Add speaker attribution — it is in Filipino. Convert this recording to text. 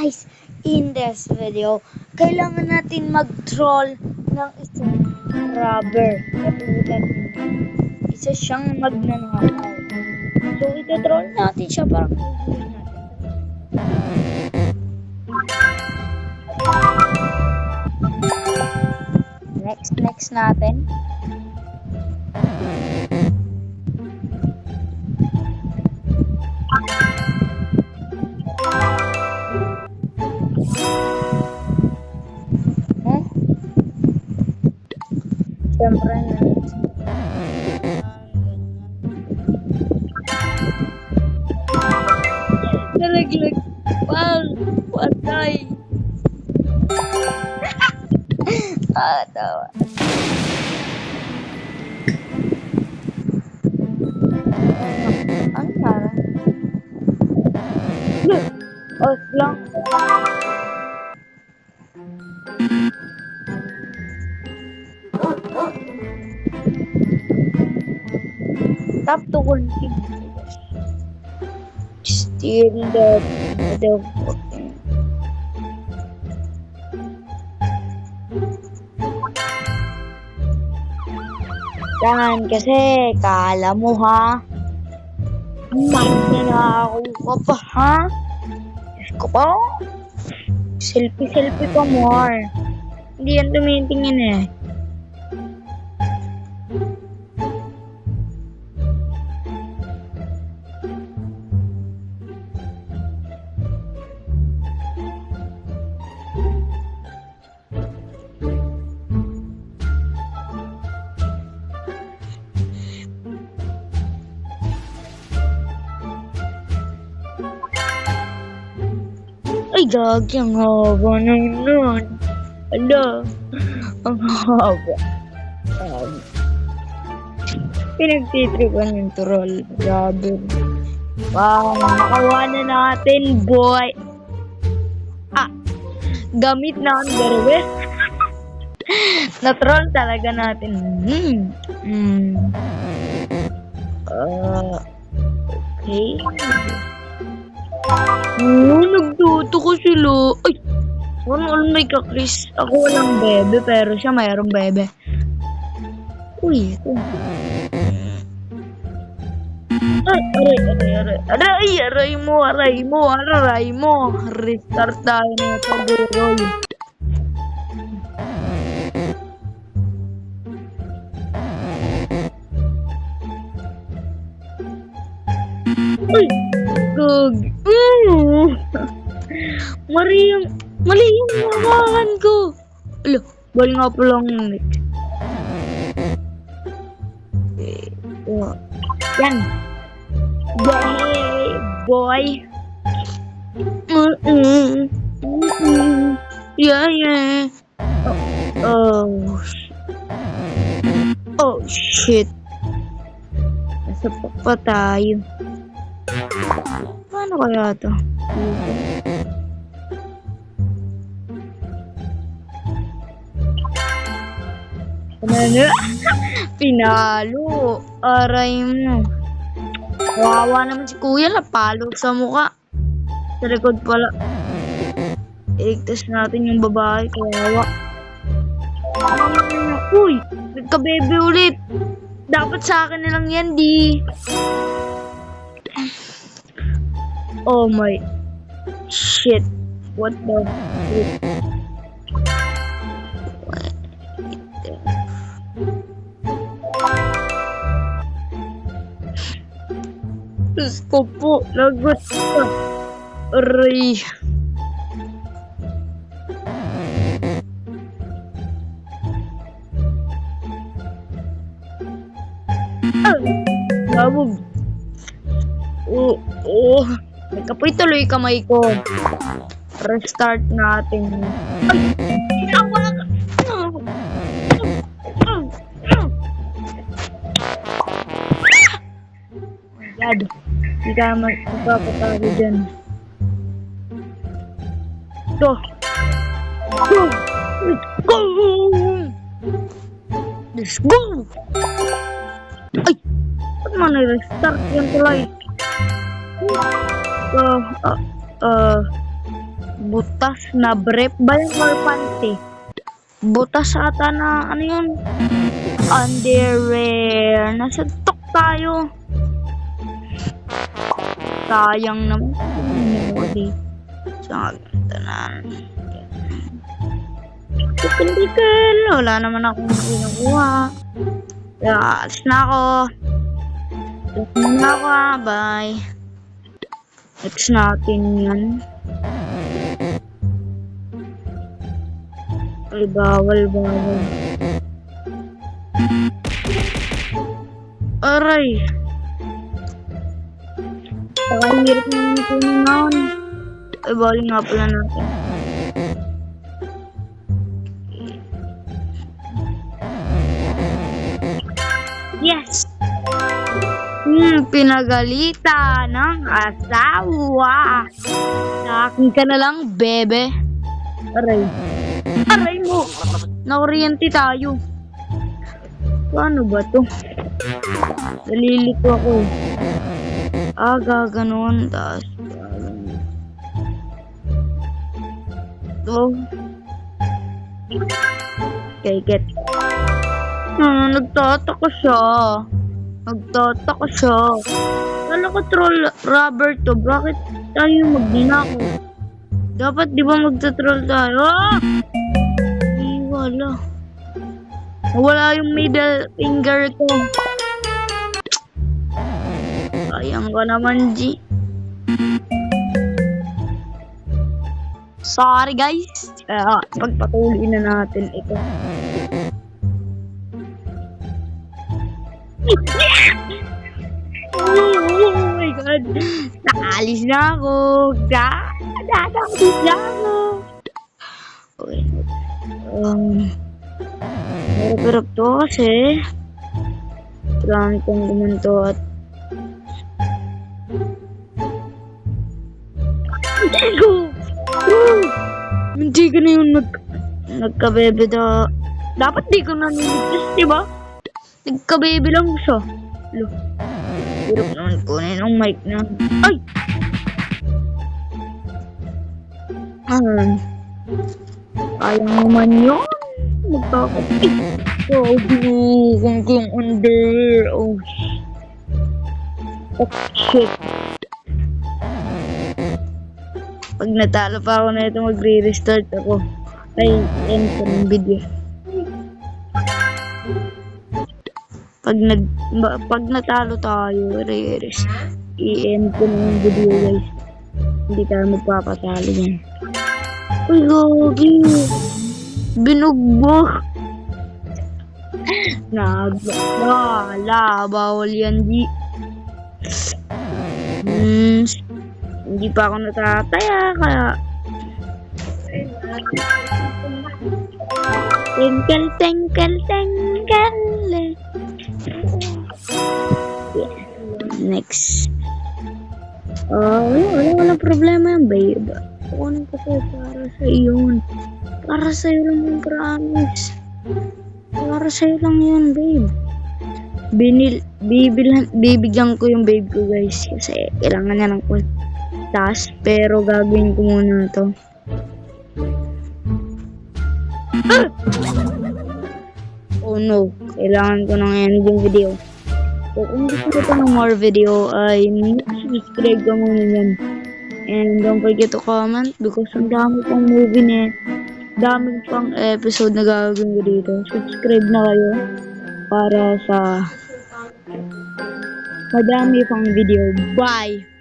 Speaker 1: Guys, in this video, kailangan natin mag-troll ng isang robber. Katulad nito. Isa siyang magnanakaw. So, ito-troll natin siya para mahuhuli natin. Next natin. Siyempre na. Nalaglag. Pang! Patay! Tawa. Ano nara? Look! Os lang. Tap to config. Steal the fucking. Yan kasi kala mo ha. Magnanakaw ka pa ha. Diyos ko pa. Selfie ka more. Hindi yan tumitingin eh. Ay, gagi, ang haba na yun. Ala, ang haba. Pinagtitripan yung troll. Grabe. Wow, nakawa na natin, boy. Gamit na ang garwe. Na-troll talaga natin. Okay. Nagduto ko sila. Ay! All may kakris. Ako walang bebe, pero siya mayroong bebe. Uy, ito. Aray mo. Restart tayo na ito, girl. Uy! Gag. Mali yung hawakan ko. Alo, bal nga po lang yun. Yan. Yay, boy. Yeah. Oh, shit. Nasa pa tayo. Paano kaya ito? Pinalo. Aray mo. Kawawa naman si kuya. Napalo sa mukha. Sa likod pala. Iligtas natin yung babae. Kawawa. Uy! Nagka-bebe ulit. Dapat sa akin na lang yan, di. Oh my shit. What the shit? Diyos ko po, lagot ka. Aray. Labog. Nagkapoy tuloy kamay ko. Restart natin. Ay! Ginawa ka! Oh my God. Hindi ka magpapatago dyan. Ito. Let's go! Let's go! Ay! Ba't man nag-restart yan tuloy? Butas na brief ba yun or panty? Butas ata na ano yun? Underwear. Nasuntok tayo. Sayang naman. Sa tanan. Tikil. Wala naman akong kinukuha. Kaya alis na ako. Alis na ako. Bye. Next natin yan. Ay, bawal. Aray. Pakahirap naman ito naman. Ay, bawal nga pala natin. Yes! Pinagalitan ng asawa. Sa akin ka na lang, bebe. Aray. Aray mo! Naoriente tayo. Paano ba to? Nalilito ako. Gaganon. Tapos, ito. Okay, get. Nagtataka siya. Kala ko troll rubber to. Bakit tayo magdinako? Dapat di ba magta-troll tayo? Wala. Wala yung middle finger ko. Sayang ka naman, G. Sorry, guys. Pagpatuloy na natin ito. Oh my God. Nakalis na ako. Nakalis na ako. Okay. Hirap to kasi kailangan kong gumanto at hindi ka na yung nagkabebe da. Dapat di ko naniligtas, diba? Nagkabebe lang siya. Hirap naman kunin ang mic na. Ay! Ayaw naman yun. Magkakapit. Binukong ko yung under. Oh, shit. Pag natalo pa ako na ito, magre-restart ako. Ay, end ko ng video. Pag natalo tayo, i-end ko ng video, guys. Hindi tayo magpapatalo yan. Uy, gagi. Binugbog. Wala, bawal yan, di. Hindi pa ako natataya, kaya Tengkel. Yeah. Next. Wala problema yan, babe. Kukunin ko to para sa iyo. Para sa'yo lang yung promise. Para sa'yo lang yun, babe. Bibigyan ko yung babe ko, guys. Kasi kailangan niya ng task. Pero gagawin ko muna to. Oh no. Kailangan ko ng ending video. So kung gusto ko ng more video, ay subscribe ka muna yan. And don't forget to comment because ang dami pang movie niya. Dami pang episode na gagawin ko dito. Subscribe na kayo para sa madami pang video. Bye!